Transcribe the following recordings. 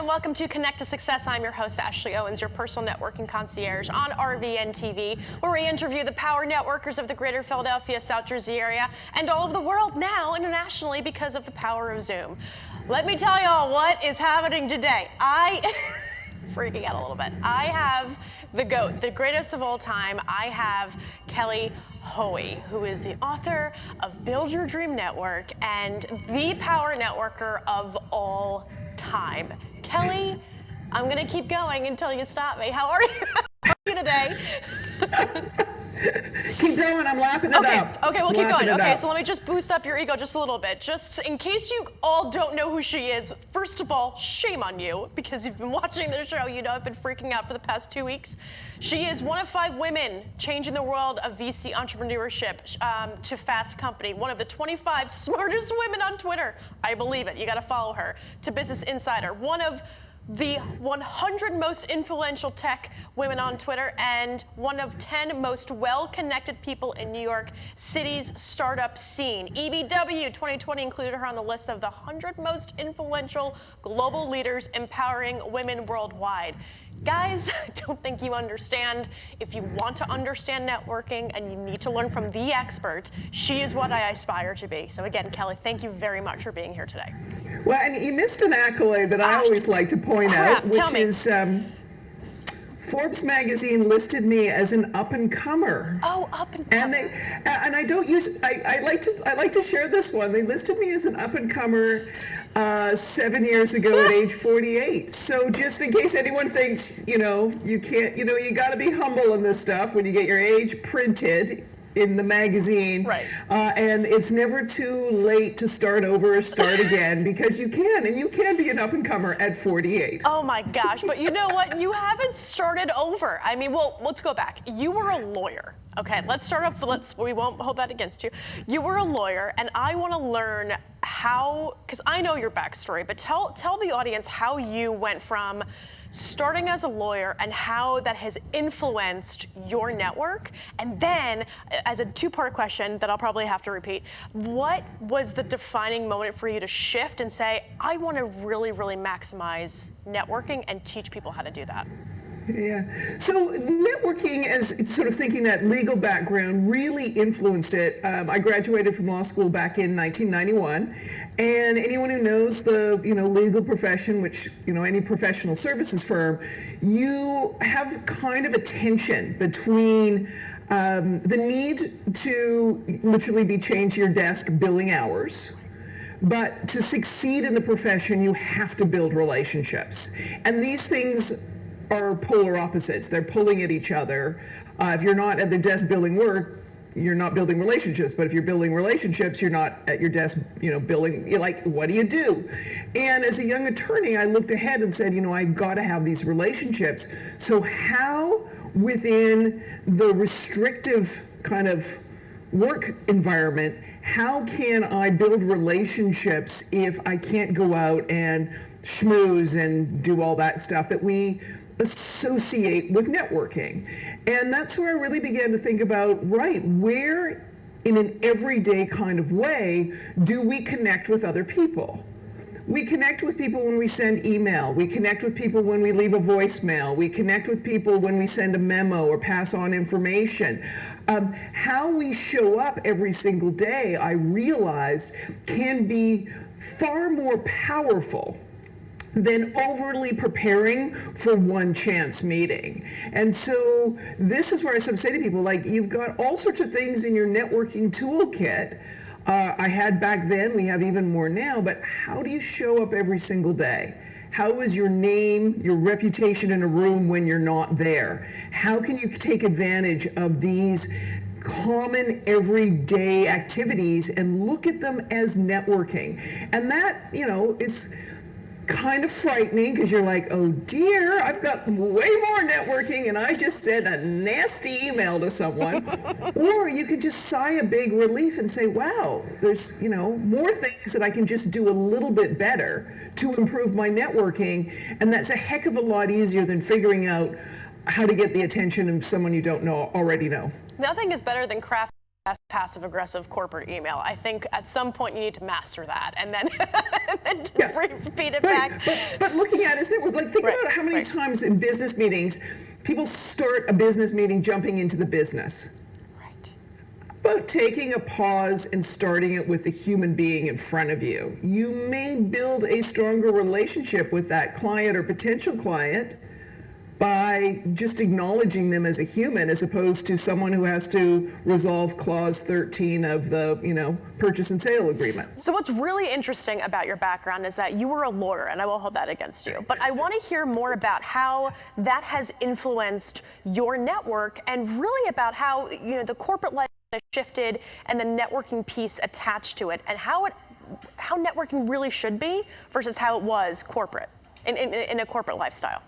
and welcome to Connect to Success. I'm your host, Ashley Owens, your personal networking concierge on RVN TV, where we interview the power networkers of the greater Philadelphia, South Jersey area, and all over the world now internationally because of the power of Zoom. Let me tell y'all what is happening today. Freaking out a little bit. I have the GOAT, the greatest of all time. I have Kelly Hoey, who is the author of Build Your Dream Network and the power networker of all time. Kelly, I'm gonna keep going until you stop me. How are you? How are you today? Keep going, I'm lapping it up. Okay, we'll keep going. Okay, so let me just boost up your ego just a little bit. Just in case you all don't know who she is, first of all, shame on you, because you've been watching the show, you know I've been freaking out for the past 2 weeks. She is one of 5 women changing the world of VC entrepreneurship to Fast Company, one of the 25 smartest women on Twitter. I believe it, you gotta follow her. To Business Insider, one of the 100 most influential tech women on Twitter, and one of 10 most well-connected people in New York City's startup scene. EBW 2020 included her on the list of the 100 most influential global leaders empowering women worldwide. Guys, I don't think you understand. If you want to understand networking and you need to learn from the expert, she is what I aspire to be. So again, Kelly, thank you very much for being here today. Well, and you missed an accolade that I always like to point out, which is Forbes magazine listed me as an up-and-comer. Oh, up-and-comer. And I don't use, I like to share this one. They listed me as an up-and-comer 7 years ago at age 48. So just in case anyone thinks, you can't, you got to be humble in this stuff when you get your age printed in the magazine. Right. And it's never too late to start over or start again, because you can be an up-and-comer at 48. Oh my gosh, but you know what? You haven't started over. I mean, well, let's go back. You were a lawyer. Okay, let's start off, we won't hold that against you. You were a lawyer, and I want to learn how, because I know your backstory, but tell the audience how you went from starting as a lawyer and how that has influenced your network. And then, as a 2-part question that I'll probably have to repeat, what was the defining moment for you to shift and say, I want to really, really maximize networking and teach people how to do that? Yeah. So networking, as sort of thinking that legal background, really influenced it. I graduated from law school back in 1991, and anyone who knows the legal profession, which any professional services firm, you have kind of a tension between the need to literally be chained to your desk billing hours. But to succeed in the profession, you have to build relationships, and these things are polar opposites. They're pulling at each other. If you're not at the desk building work, you're not building relationships. But if you're building relationships, you're not at your desk, building. You're like, what do you do? And as a young attorney, I looked ahead and said, I've got to have these relationships. So how, within the restrictive kind of work environment, how can I build relationships if I can't go out and schmooze and do all that stuff that we associate with networking? And that's where I really began to think about, where in an everyday kind of way do we connect with other people? We connect with people when we send email. We connect with people when we leave a voicemail. We connect with people when we send a memo or pass on information. How we show up every single day, I realized, can be far more powerful than overly preparing for one chance meeting. And so this is where I sort of say to people, you've got all sorts of things in your networking toolkit. I had back then, we have even more now, but how do you show up every single day? How is your name, your reputation in a room when you're not there? How can you take advantage of these common everyday activities and look at them as networking? And that, is kind of frightening, because you're like, oh dear, I've got way more networking and I just sent a nasty email to someone. Or you could just sigh a big relief and say, wow, there's more things that I can just do a little bit better to improve my networking. And that's a heck of a lot easier than figuring out how to get the attention of someone you don't already know. Nothing is better than craft passive aggressive corporate email. I think at some point you need to master that and then, and then repeat it back. But looking at it, isn't it, like, think about how many times in business meetings people start a business meeting jumping into the business. Right. About taking a pause and starting it with the human being in front of you. You may build a stronger relationship with that client or potential client by just acknowledging them as a human, as opposed to someone who has to resolve clause 13 of the, purchase and sale agreement. So what's really interesting about your background is that you were a lawyer, and I will hold that against you. But I want to hear more about how that has influenced your network, and really about how, the corporate life has shifted and the networking piece attached to it, and how networking really should be versus how it was corporate, in a corporate lifestyle.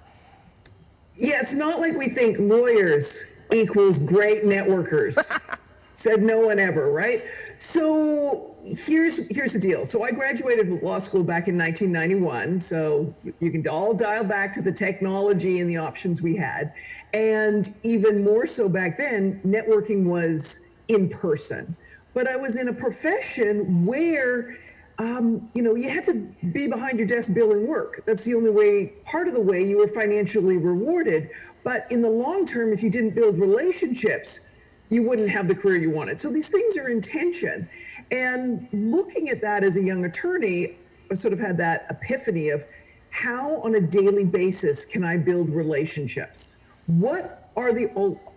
Yeah, it's not like we think lawyers equals great networkers. Said no one ever, right? So here's the deal. So I graduated law school back in 1991. So you can all dial back to the technology and the options we had. And even more so back then, networking was in person. But I was in a profession where you had to be behind your desk billing work. That's the only way, part of the way you were financially rewarded. But in the long term, if you didn't build relationships, you wouldn't have the career you wanted. So these things are in tension. And looking at that as a young attorney, I sort of had that epiphany of how on a daily basis can I build relationships? What are the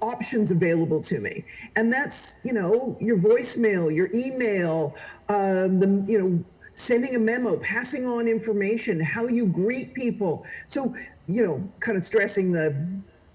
options available to me? And that's, your voicemail, your email, sending a memo, passing on information, how you greet people. So, kind of stressing the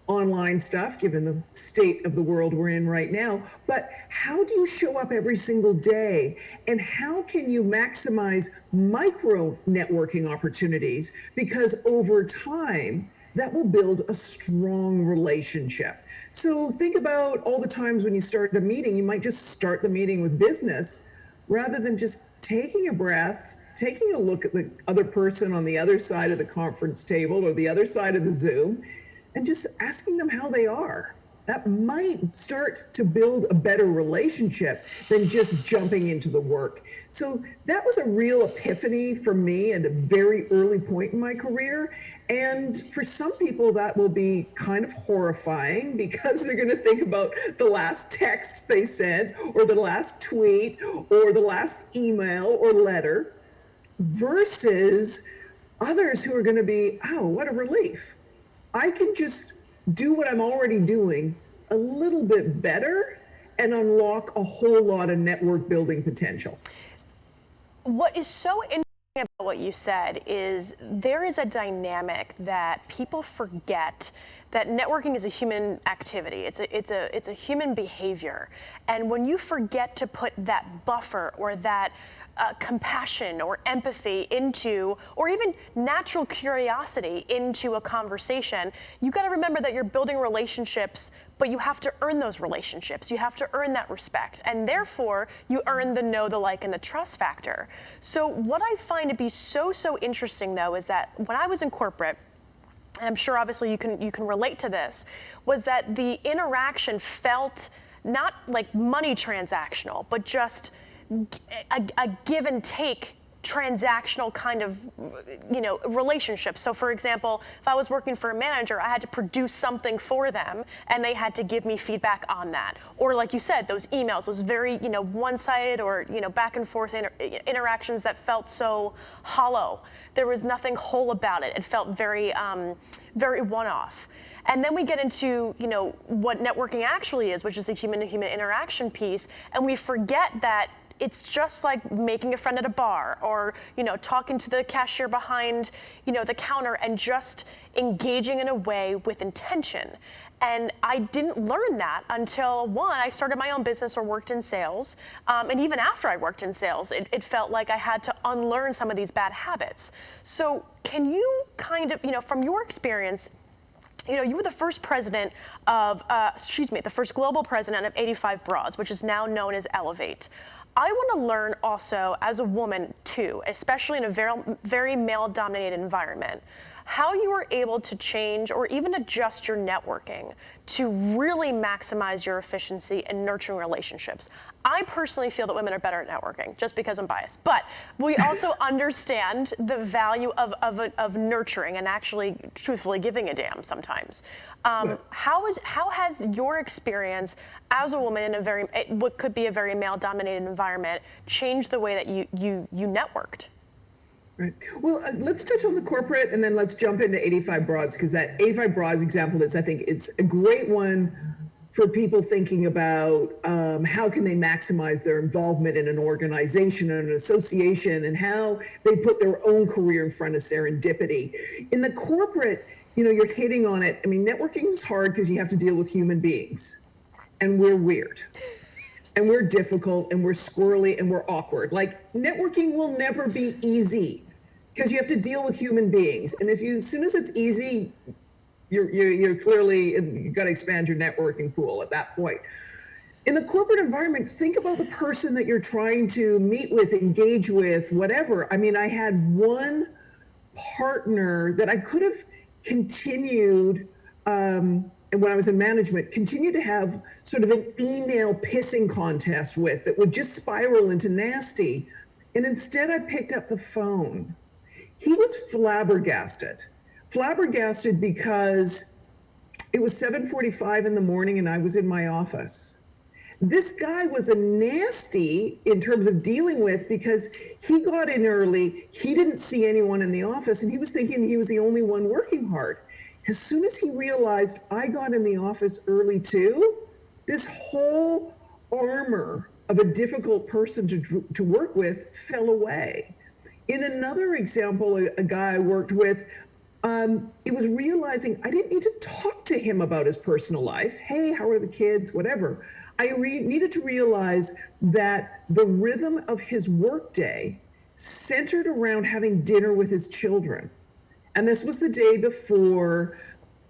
online stuff, given the state of the world we're in right now. But how do you show up every single day? And how can you maximize micro networking opportunities? Because over time, that will build a strong relationship. So think about all the times when you start a meeting, you might just start the meeting with business rather than just taking a breath, taking a look at the other person on the other side of the conference table or the other side of the Zoom, and just asking them how they are. That might start to build a better relationship than just jumping into the work. So that was a real epiphany for me at a very early point in my career. And for some people, that will be kind of horrifying because they're going to think about the last text they sent or the last tweet or the last email or letter, versus others who are going to be, oh, what a relief. I can just do what I'm already doing a little bit better and unlock a whole lot of network building potential. What is so interesting about what you said is there is a dynamic that people forget, that networking is a human activity. It's a human behavior. And when you forget to put that buffer or that compassion or empathy into, or even natural curiosity into a conversation, you got to remember that you're building relationships, but you have to earn those relationships. You have to earn that respect. And therefore, you earn the know, the like, and the trust factor. So what I find to be so interesting, though, is that when I was in corporate, and I'm sure obviously you can relate to this, was that the interaction felt not like money transactional, but just a give and take transactional kind of relationship. So for example, if I was working for a manager, I had to produce something for them and they had to give me feedback on that. Or like you said, those emails, those very one-sided or back and forth interactions that felt so hollow. There was nothing whole about it. It felt very very one-off. And then we get into what networking actually is, which is the human-to-human interaction piece, and we forget that it's just like making a friend at a bar or, talking to the cashier behind, the counter and just engaging in a way with intention. And I didn't learn that until, one, I started my own business or worked in sales. And even after I worked in sales, it felt like I had to unlearn some of these bad habits. So can you kind of, from your experience, you were the first president of, the first global president of 85 Broads, which is now known as Elevate. I want to learn also as a woman too, especially in a very male-dominated environment, how you were able to change or even adjust your networking to really maximize your efficiency in nurturing relationships. I personally feel that women are better at networking, just because I'm biased. But we also understand the value of nurturing and actually, truthfully, giving a damn sometimes. How has your experience as a woman in what could be a very male-dominated environment changed the way that you networked? Right. Well, let's touch on the corporate and then let's jump into 85 Broads, because that 85 Broads example is, I think it's a great one for people thinking about how can they maximize their involvement in an organization or an association, and how they put their own career in front of serendipity. In the corporate, you're hitting on it. I mean, networking is hard because you have to deal with human beings, and we're weird. And we're difficult, and we're squirrely, and we're awkward. Like, networking will never be easy because you have to deal with human beings. And as soon as it's easy, you're clearly, you've got to expand your networking pool at that point. In the corporate environment, think about the person that you're trying to meet with, engage with, whatever. I mean, I had one partner that I could have continued, and when I was in management, continued to have sort of an email pissing contest with that would just spiral into nasty. And instead I picked up the phone. He was flabbergasted because it was 7:45 in the morning and I was in my office. This guy was a nasty in terms of dealing with, because he got in early, he didn't see anyone in the office, and he was thinking he was the only one working hard. As soon as he realized I got in the office early too, this whole armor of a difficult person to work with fell away. In another example, a guy I worked with, it was realizing I didn't need to talk to him about his personal life. Hey, how are the kids? Whatever. I needed to realize that the rhythm of his workday centered around having dinner with his children. And this was the day before,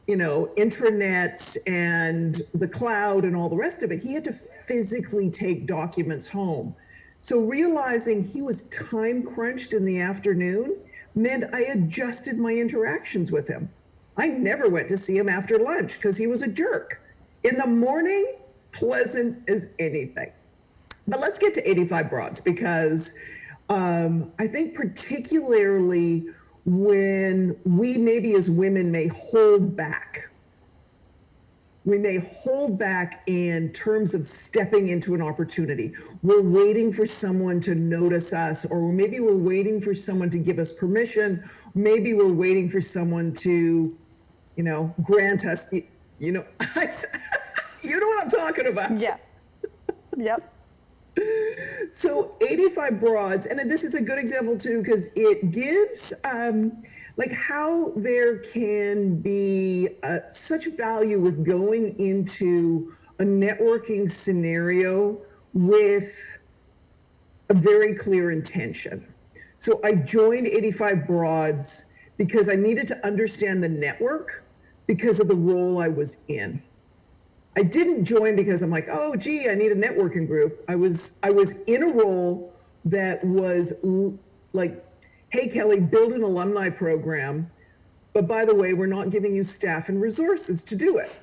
intranets and the cloud and all the rest of it. He had to physically take documents home. So realizing he was time crunched in the afternoon meant I adjusted my interactions with him. I never went to see him after lunch because he was a jerk. In the morning, pleasant as anything. But let's get to 85 Broads, because I think particularly when we maybe as women may hold back. We may hold back in terms of stepping into an opportunity. We're waiting for someone to notice us, or maybe we're waiting for someone to give us permission. Maybe we're waiting for someone to, grant us, you know what I'm talking about. Yeah. Yep. So 85 Broads, and this is a good example too, because it gives how there can be such value with going into a networking scenario with a very clear intention. So I joined 85 Broads because I needed to understand the network because of the role I was in. I didn't join because I'm like, oh, gee, I need a networking group. I was in a role that was like, hey, Kelly, build an alumni program. But by the way, we're not giving you staff and resources to do it.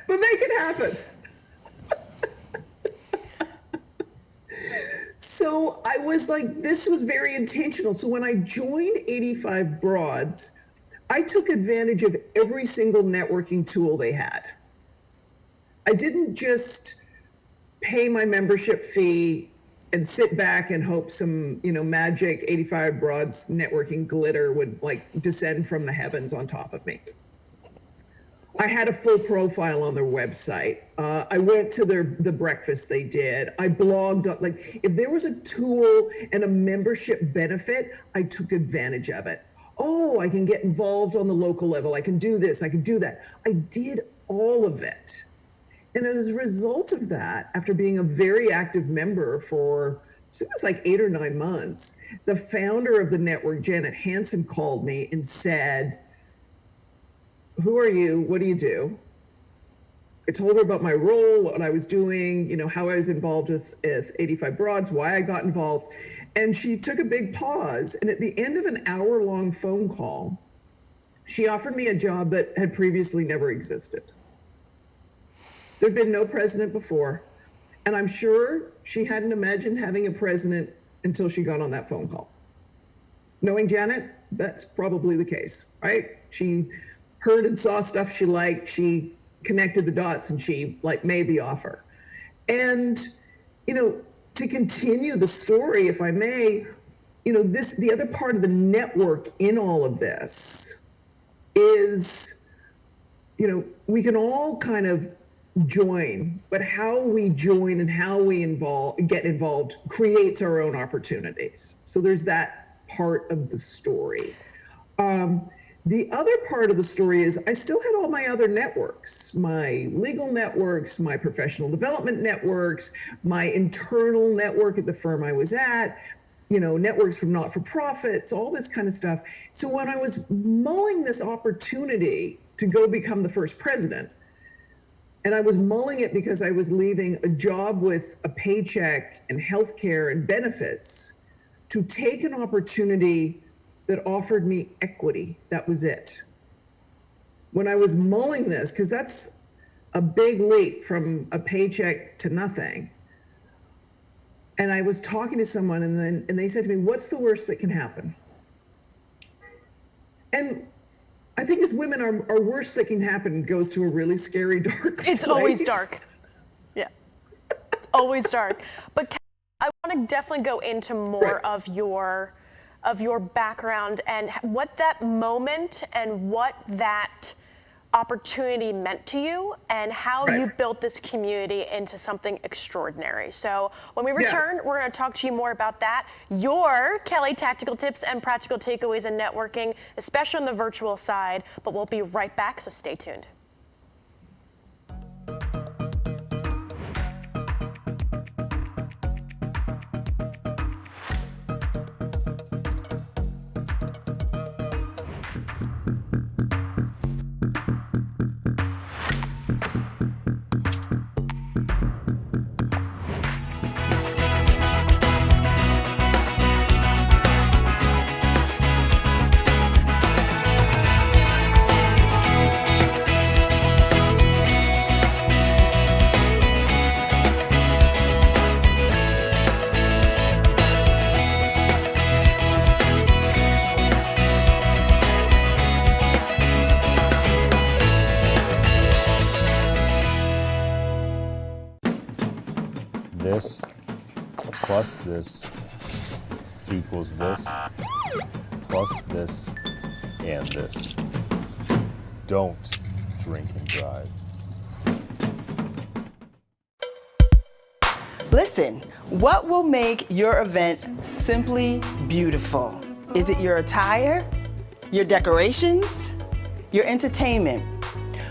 But make it happen. So I was like, this was very intentional. So when I joined 85 Broads, I took advantage of every single networking tool they had. I didn't just pay my membership fee and sit back and hope some, magic 85 Broads networking glitter would descend from the heavens on top of me. I had a full profile on their website. I went to the breakfast they did. I blogged, if there was a tool and a membership benefit, I took advantage of it. Oh, I can get involved on the local level. I can do this, I can do that. I did all of it. And as a result of that, after being a very active member for, it was 8 or 9 months, the founder of the network, Janet Hansen, called me and said, who are you? What do you do? I told her about my role, what I was doing, how I was involved with 85 Broads, why I got involved. And she took a big pause. And at the end of an hour-long phone call, she offered me a job that had previously never existed. There'd been no president before. And I'm sure she hadn't imagined having a president until she got on that phone call. Knowing Janet, that's probably the case, right? She heard and saw stuff she liked. She connected the dots and she made the offer. And, to continue the story, if I may, the other part of the network in all of this is, we can all kind of join, but how we join and how we get involved creates our own opportunities. So there's that part of the story. The other part of the story is I still had all my other networks, my legal networks, my professional development networks, my internal network at the firm I was at, networks from not-for-profits, all this kind of stuff. So when I was mulling this opportunity to go become the first president, and I was mulling it because I was leaving a job with a paycheck and healthcare and benefits to take an opportunity that offered me equity. That was it. When I was mulling this, because that's a big leap from a paycheck to nothing. And I was talking to someone and they said to me, what's the worst that can happen? And I think as women, our worst that can happen goes to a really scary, dark place. It's always dark. Yeah, always dark. But I want to definitely go into more of your background and what that moment and what that opportunity meant to you and how you built this community into something extraordinary. So when we return, we're going to talk to you more about that, your Kelly tactical tips and practical takeaways in networking, especially on the virtual side, but we'll be right back, so stay tuned. This plus this equals this plus this and this. Don't drink and drive. Listen, what will make your event simply beautiful? Is it your attire, your decorations, your entertainment?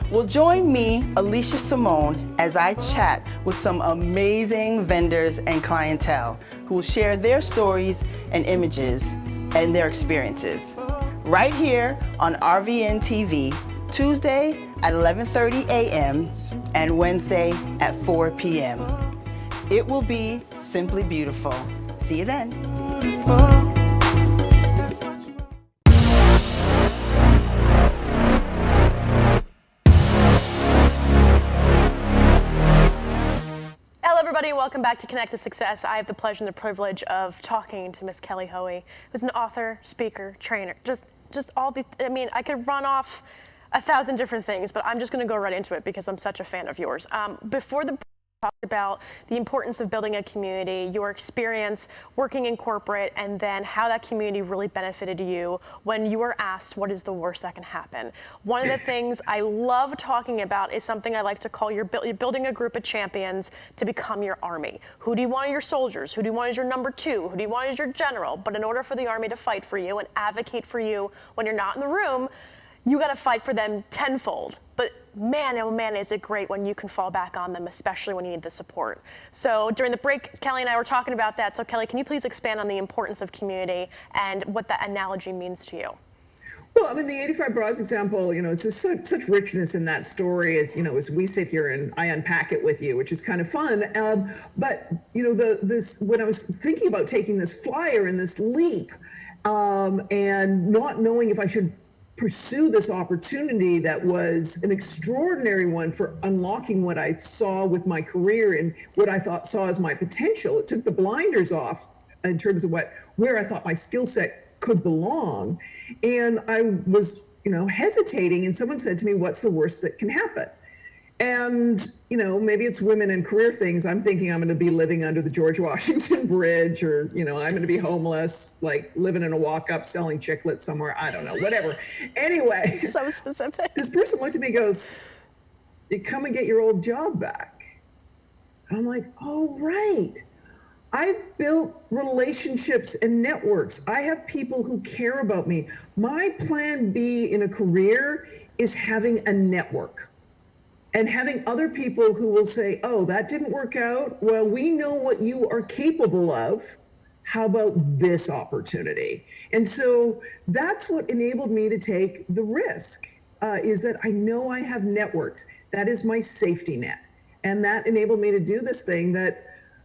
Well, join me, Alicia Simone, as I chat with some amazing vendors and clientele who will share their stories and images and their experiences. Right here on RVN TV, Tuesday at 11:30 a.m. and Wednesday at 4 p.m. It will be simply beautiful. See you then. Everybody, welcome back to Connect to Success. I have the pleasure and the privilege of talking to Miss Kelly Hoey, who's an author, speaker, trainer, just all the, I could run off 1,000 different things, but I'm just gonna go right into it because I'm such a fan of yours. Before the talked about the importance of building a community, your experience working in corporate, and then how that community really benefited you when you were asked what is the worst that can happen. One of the things I love talking about is something I like to call you're building a group of champions to become your army. Who do you want as your soldiers? Who do you want as your number two? Who do you want as your general? But in order for the army to fight for you and advocate for you when you're not in the room, you got to fight for them tenfold. But man, oh man, is it great when you can fall back on them, especially when you need the support. So during the break, Kelly and I were talking about that. So Kelly, can you please expand on the importance of community and what that analogy means to you? Well, I mean, the 85 Broads example, it's just such richness in that story as we sit here and I unpack it with you, which is kind of fun. But, when I was thinking about taking this flyer and this leap and not knowing if I should pursue this opportunity that was an extraordinary one for unlocking what I saw with my career and what I saw as my potential, it took the blinders off in terms of where I thought my skill set could belong. And I was, hesitating, and someone said to me, what's the worst that can happen? And, maybe it's women and career things. I'm thinking I'm going to be living under the George Washington Bridge, or, I'm going to be homeless, like living in a walk-up selling chiclets somewhere. I don't know, whatever. Anyway. So specific. This person looked at me and goes, you come and get your old job back. And I'm like, oh, right. I've built relationships and networks. I have people who care about me. My plan B in a career is having a network and having other people who will say, oh, that didn't work out. Well, we know what you are capable of. How about this opportunity? And so that's what enabled me to take the risk, is that I know I have networks. That is my safety net. And that enabled me to do this thing that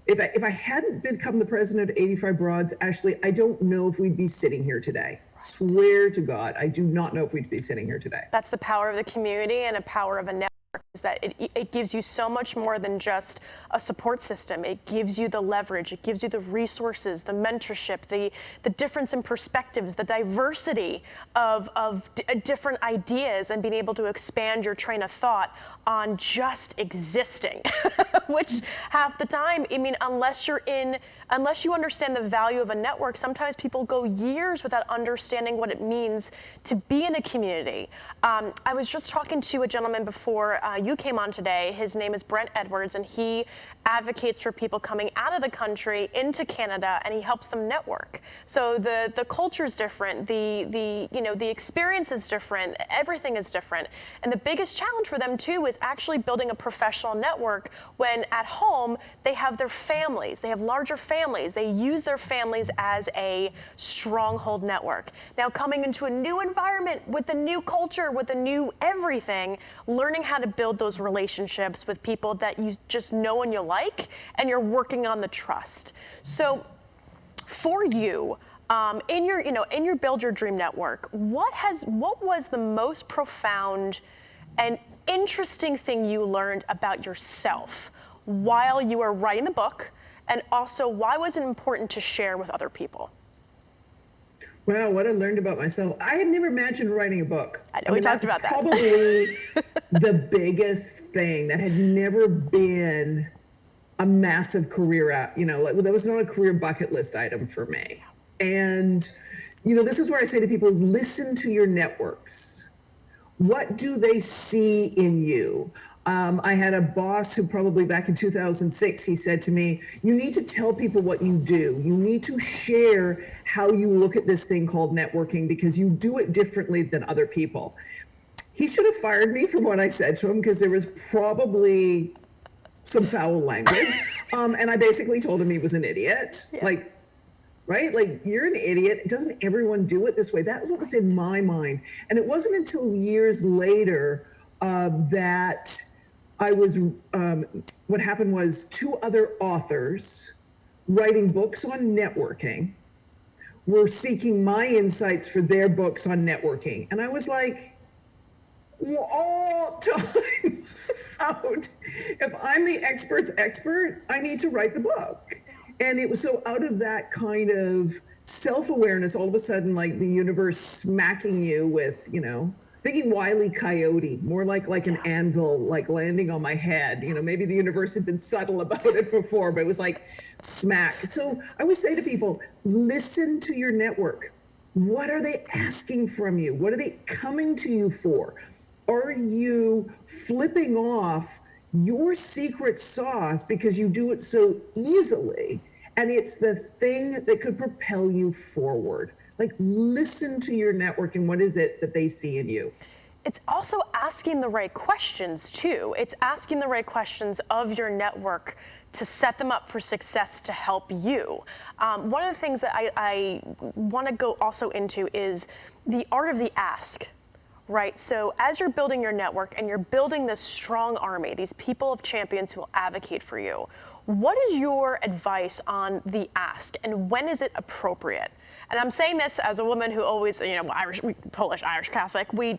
if I hadn't become the president of 85 Broads, Ashley, I don't know if we'd be sitting here today. Swear to God, I do not know if we'd be sitting here today. That's the power of the community and a power of a network, is that it gives you so much more than just a support system. It gives you the leverage, it gives you the resources, the mentorship, the difference in perspectives, the diversity of different ideas, and being able to expand your train of thought on just existing, which half the time, unless you understand the value of a network, sometimes people go years without understanding what it means to be in a community. I was just talking to a gentleman before you came on today. His name is Brent Edwards, and he advocates for people coming out of the country into Canada, and he helps them network. So the culture is different, the experience is different, everything is different. And the biggest challenge for them too is actually building a professional network when at home they have their families, they have larger families, they use their families as a stronghold network. Now coming into a new environment with a new culture, with a new everything, learning how to build those relationships with people that you just know and you like, and you're working on the trust. So for you, in your Build Your Dream Network, what was the most profound and interesting thing you learned about yourself while you were writing the book, and also why was it important to share with other people? Wow, what I learned about myself. I had never imagined writing a book. I know we talked about that. Probably the biggest thing that had never been a massive career that was not a career bucket list item for me. And, this is where I say to people, listen to your networks. What do they see in you? I had a boss who probably back in 2006, he said to me, you need to tell people what you do. You need to share how you look at this thing called networking, because you do it differently than other people. He should have fired me from what I said to him, because there was probably some foul language. And I basically told him he was an idiot. Yeah. Right? You're an idiot. Doesn't everyone do it this way? That was what was in my mind. And it wasn't until years later that I was, what happened was 2 other authors writing books on networking were seeking my insights for their books on networking. And I was like, all time out. If I'm the expert's expert, I need to write the book. And it was so out of that kind of self-awareness, all of a sudden, like the universe smacking you with, thinking Wile E. Coyote, more like an anvil, like landing on my head. Maybe the universe had been subtle about it before, but it was like smack. So I always say to people, listen to your network. What are they asking from you? What are they coming to you for? Are you flipping off your secret sauce because you do it so easily? And it's the thing that could propel you forward. Listen to your network and what is it that they see in you. It's also asking the right questions too. It's asking the right questions of your network to set them up for success to help you. One of the things that I want to go also into is the art of the ask, right? So as you're building your network and you're building this strong army, these people of champions who will advocate for you, what is your advice on the ask and when is it appropriate? And I'm saying this as a woman who always, Polish, Irish Catholic, we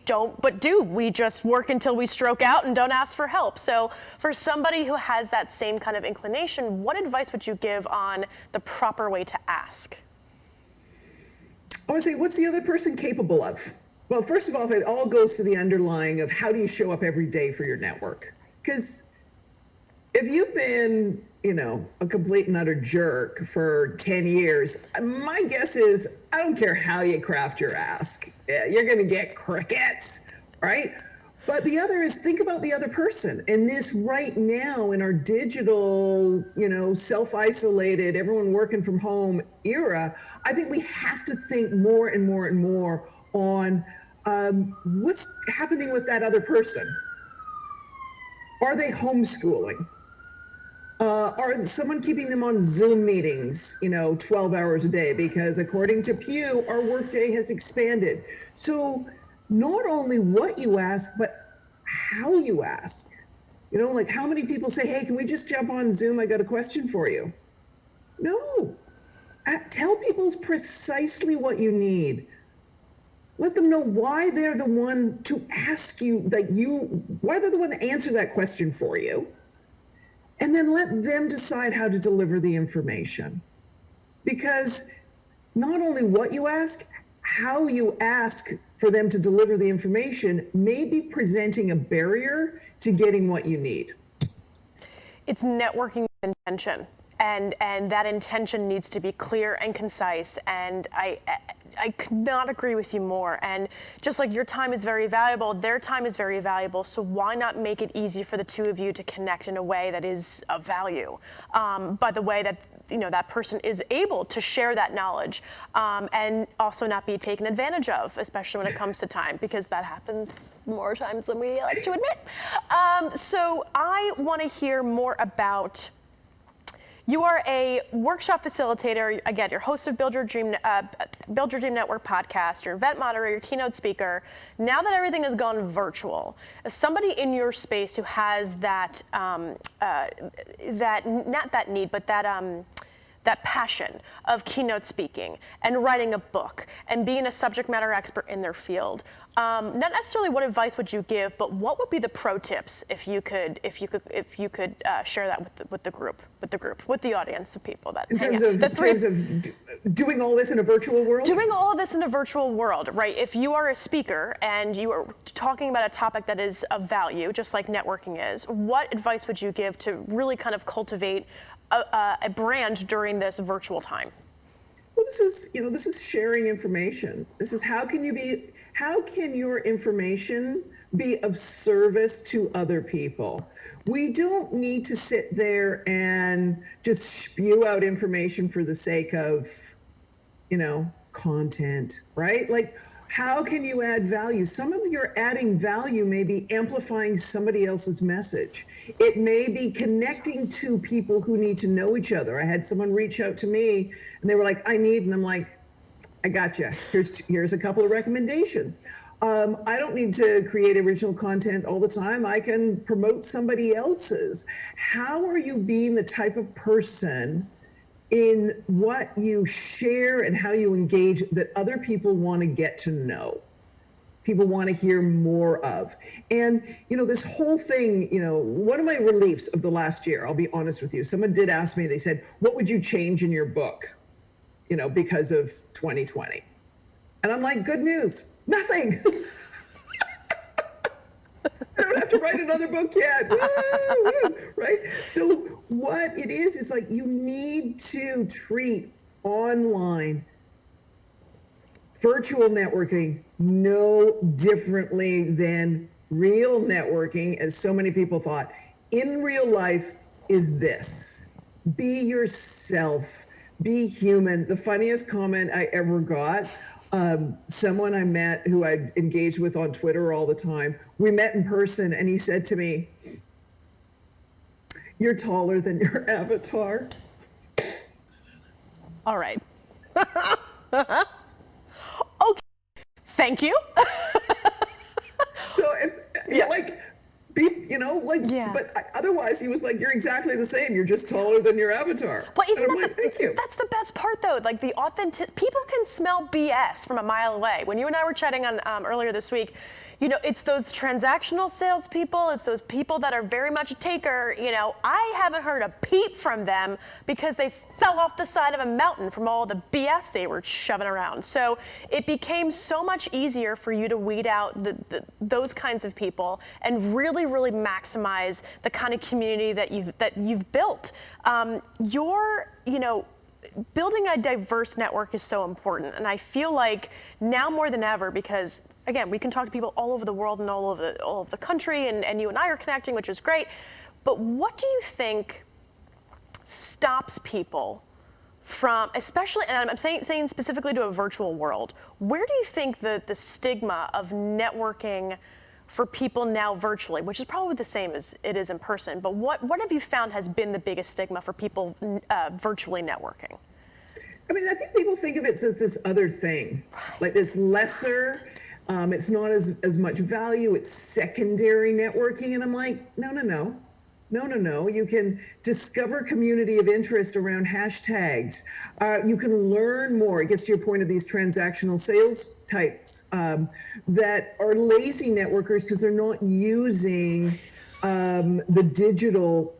just work until we stroke out and don't ask for help. So for somebody who has that same kind of inclination, what advice would you give on the proper way to ask? I would say, what's the other person capable of? Well, first of all, it all goes to the underlying of how do you show up every day for your network? Because if you've been, a complete and utter jerk for 10 years, my guess is I don't care how you craft your ask. You're going to get crickets, right? But the other is think about the other person. And this right now in our digital, self-isolated, everyone working from home era, I think we have to think more and more and more on what's happening with that other person. Are they homeschooling? Are someone keeping them on Zoom meetings, 12 hours a day? Because according to Pew, our workday has expanded. So not only what you ask, but how you ask. Like how many people say, hey, can we just jump on Zoom? I got a question for you. No. Tell people precisely what you need. Let them know why they're the one to ask you, why they're the one to answer that question for you. And then let them decide how to deliver the information. Because not only what you ask, how you ask for them to deliver the information may be presenting a barrier to getting what you need. It's networking intention. And that intention needs to be clear and concise. And I could not agree with you more. And just like your time is very valuable, their time is very valuable. So why not make it easy for the two of you to connect in a way that is of value? By the way that that person is able to share that knowledge and also not be taken advantage of, especially when it comes to time, because that happens more times than we like to admit. So I want to hear more about. You are a workshop facilitator. Again, you're host of Build Your Dream Network podcast. You're event moderator, you're keynote speaker. Now that everything has gone virtual, as somebody in your space who has that not that need, but that passion of keynote speaking and writing a book and being a subject matter expert in their field. Not necessarily what advice would you give, but what would be the pro tips if you could share that with the audience of people that in terms of doing all this in a virtual world? Doing all of this in a virtual world, right? If you are a speaker and you are talking about a topic that is of value, just like networking is, what advice would you give to really kind of cultivate a brand during this virtual time? Well, this is sharing information. This is how can your information be of service to other people? We don't need to sit there and just spew out information for the sake of, content, right? Like, how can you add value? Some of your adding value may be amplifying somebody else's message. It may be connecting to people who need to know each other. I had someone reach out to me and they were like, and I'm like, I got you. Here's a couple of recommendations. I don't need to create original content all the time. I can promote somebody else's. How are you being the type of person in what you share and how you engage that other people want to get to know? People want to hear more of. And, this whole thing, one of my reliefs of the last year, I'll be honest with you, someone did ask me, they said, what would you change in your book, because of 2020? And I'm like, good news, nothing. I don't have to write another book yet, right? So what it is like you need to treat online virtual networking no differently than real networking, as so many people thought. In real life is this: be yourself, be human. The funniest comment I ever got, someone I met who I engaged with on Twitter all the time, we met in person and he said to me, "You're taller than your avatar." All right. Okay. Thank you. So, but otherwise he was like, you're exactly the same. You're just taller than your avatar. But isn't and I'm that like, thank you. that's the best part though? Like the authentic, people can smell BS from a mile away. When you and I were chatting on earlier this week, it's those transactional salespeople. It's those people that are very much a taker. I haven't heard a peep from them because they fell off the side of a mountain from all the BS they were shoving around. So it became so much easier for you to weed out those kinds of people and really, really maximize the kind of community that you've built. Building a diverse network is so important, and I feel like now more than ever, because again, we can talk to people all over the world and all over the country, and you and I are connecting, which is great. But what do you think stops people from, especially, and I'm saying specifically to a virtual world, where do you think the stigma of networking for people now virtually, which is probably the same as it is in person, but what have you found has been the biggest stigma for people virtually networking? I mean, I think people think of it as this other thing, like this lesser, it's not as much value, it's secondary networking. And I'm like, no. You can discover community of interest around hashtags. You can learn more. It gets to your point of these transactional sales types that are lazy networkers because they're not using the digital,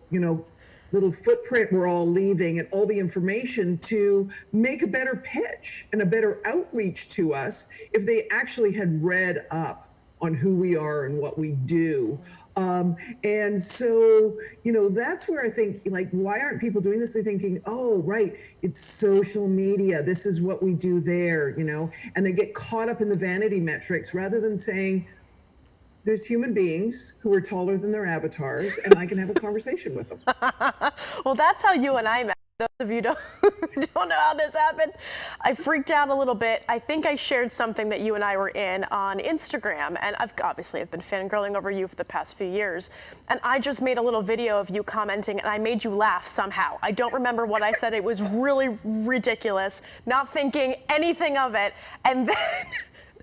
little footprint we're all leaving and all the information to make a better pitch and a better outreach to us if they actually had read up on who we are and what we do. And so, that's where I think, like, why aren't people doing this? They're thinking, oh, right, it's social media. This is what we do there, and they get caught up in the vanity metrics rather than saying, there's human beings who are taller than their avatars, and I can have a conversation with them. Well, that's how you and I met. Those of you who don't know how this happened, I freaked out a little bit. I think I shared something that you and I were in on Instagram, and I've been fangirling over you for the past few years, and I just made a little video of you commenting, and I made you laugh somehow. I don't remember what I said. It was really ridiculous, not thinking anything of it, and then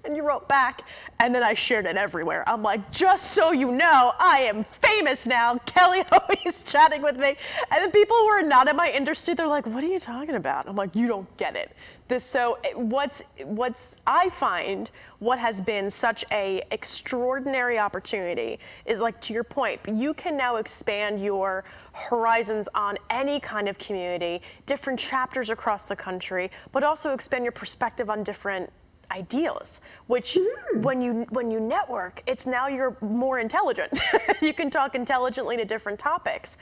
and you wrote back, and then I shared it everywhere. I'm like, just so you know, I am famous now. Kelly Hoey is chatting with me. And the people who are not in my industry, they're like, what are you talking about? I'm like, you don't get it. I find what has been such a extraordinary opportunity is, like, to your point, you can now expand your horizons on any kind of community, different chapters across the country, but also expand your perspective on different ideals, which when you network, it's now you're more intelligent. You can talk intelligently to different topics.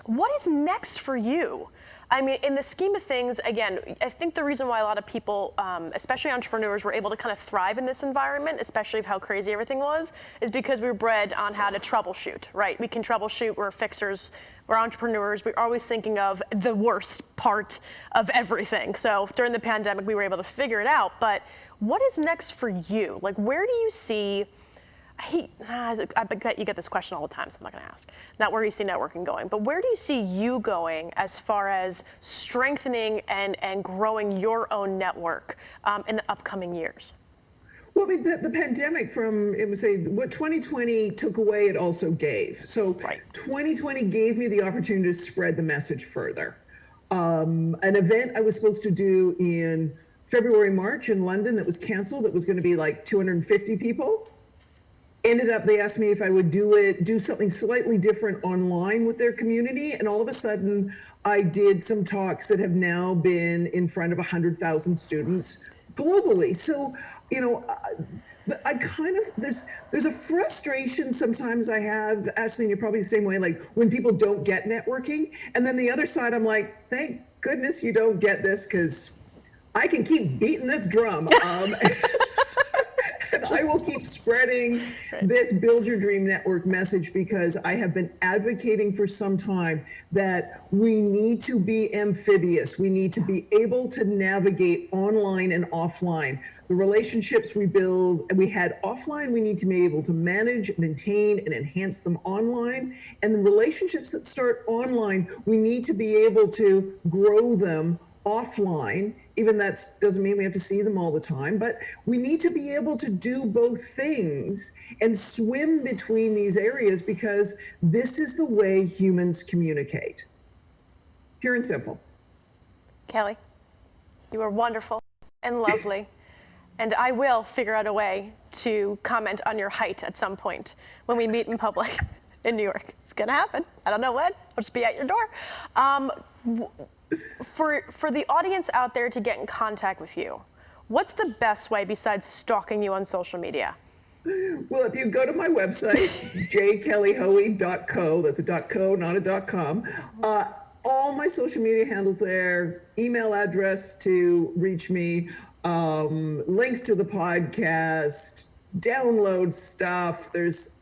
What is next for you? I mean, in the scheme of things, again, I think the reason why a lot of people, especially entrepreneurs, were able to kind of thrive in this environment, especially of how crazy everything was, is because we were bred on how to troubleshoot, right? We can troubleshoot, we're fixers, we're entrepreneurs, we're always thinking of the worst part of everything. So during the pandemic, we were able to figure it out. But what is next for you? Like, where do you see, I bet you get this question all the time, so I'm not going to ask. Not where you see networking going, but where do you see you going as far as strengthening and growing your own network in the upcoming years? Well, I mean, the pandemic what 2020 took away, it also gave. So 2020 gave me the opportunity to spread the message further. An event I was supposed to do in February, March in London that was canceled, that was going to be like 250 people. Ended up, they asked me if I would do something slightly different online with their community. And all of a sudden, I did some talks that have now been in front of 100,000 students globally. So, there's a frustration sometimes I have, Ashley, and you're probably the same way, like when people don't get networking. And then the other side, I'm like, thank goodness you don't get this, because I can keep beating this drum. And I will keep spreading this Build Your Dream Network message, because I have been advocating for some time that we need to be amphibious. We need to be able to navigate online and offline. The relationships we build and we had offline, we need to be able to manage, maintain, and enhance them online. And the relationships that start online, we need to be able to grow them offline. Even that doesn't mean we have to see them all the time, but we need to be able to do both things and swim between these areas, because this is the way humans communicate. Pure and simple. Kelly, you are wonderful and lovely. And I will figure out a way to comment on your height at some point when we meet in public in New York. It's gonna happen. I don't know when. I'll just be at your door. For the audience out there to get in contact with you, what's the best way besides stalking you on social media? Well, if you go to my website, jkellyhoey.co, that's a .co, not a .com, all my social media handles there, email address to reach me, links to the podcast, download stuff. There's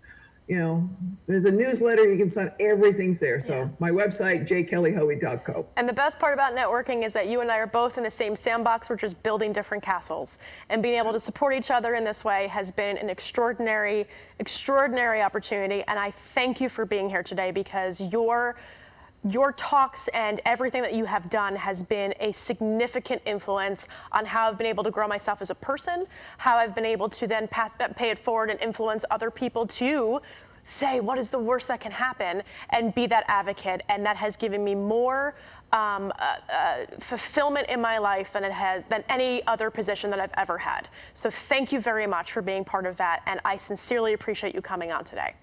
a newsletter you can sign. Everything's there. So my website, jkellyhoey.co. And the best part about networking is that you and I are both in the same sandbox. We're just building different castles. And being able to support each other in this way has been an extraordinary, extraordinary opportunity. And I thank you for being here today, because your talks and everything that you have done has been a significant influence on how I've been able to grow myself as a person, how I've been able to then pay it forward and influence other people to say what is the worst that can happen and be that advocate. And that has given me more fulfillment in my life than any other position that I've ever had. So thank you very much for being part of that. And I sincerely appreciate you coming on today.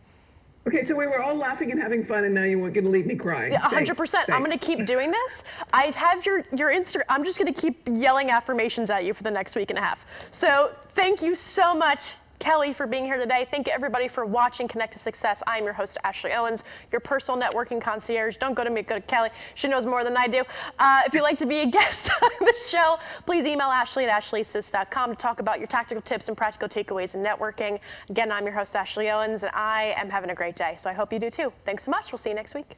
Okay, so we were all laughing and having fun, and now you weren't going to leave me crying. Yeah, 100%. I'm going to keep doing this. I have your Instagram. I'm just going to keep yelling affirmations at you for the next week and a half. So thank you so much, Kelly, for being here today. Thank you, everybody, for watching Connect to Success. I'm your host, Ashley Owens, your personal networking concierge. Don't go to me, go to Kelly. She knows more than I do. If you'd like to be a guest on the show, please email Ashley at ashleyassist.com to talk about your tactical tips and practical takeaways in networking. Again, I'm your host, Ashley Owens, and I am having a great day, so I hope you do too. Thanks so much. We'll see you next week.